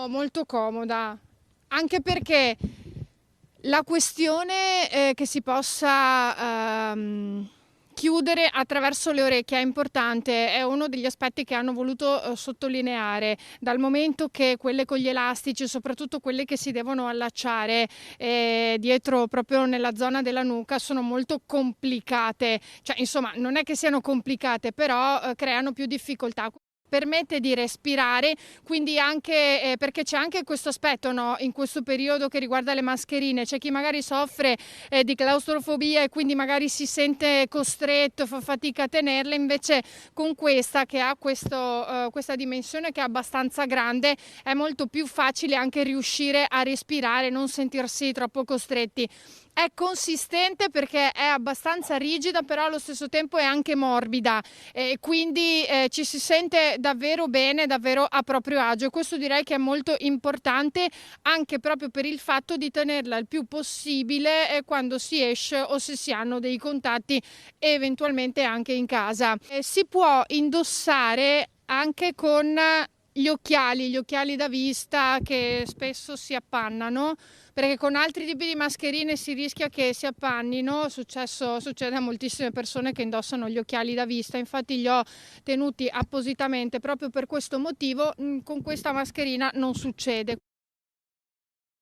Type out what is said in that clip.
Molto comoda, anche perché la questione che si possa chiudere attraverso le orecchie è importante, è uno degli aspetti che hanno voluto sottolineare, dal momento che quelle con gli elastici, soprattutto quelle che si devono allacciare dietro proprio nella zona della nuca, sono molto complicate, cioè insomma non è che siano complicate, però creano più difficoltà. Permette di respirare, quindi anche perché c'è anche questo aspetto, no, in questo periodo che riguarda le mascherine, c'è chi magari soffre di claustrofobia e quindi magari si sente costretto, fa fatica a tenerle, invece con questa che ha questa dimensione che è abbastanza grande è molto più facile anche riuscire a respirare, non sentirsi troppo costretti. È consistente perché è abbastanza rigida, però allo stesso tempo è anche morbida e quindi ci si sente davvero bene, davvero a proprio agio. Questo direi che è molto importante anche proprio per il fatto di tenerla il più possibile quando si esce o se si hanno dei contatti eventualmente anche in casa. Si può indossare anche con gli occhiali da vista che spesso si appannano, perché con altri tipi di mascherine si rischia che si appannino. Succede a moltissime persone che indossano gli occhiali da vista, infatti li ho tenuti appositamente proprio per questo motivo. Con questa mascherina non succede.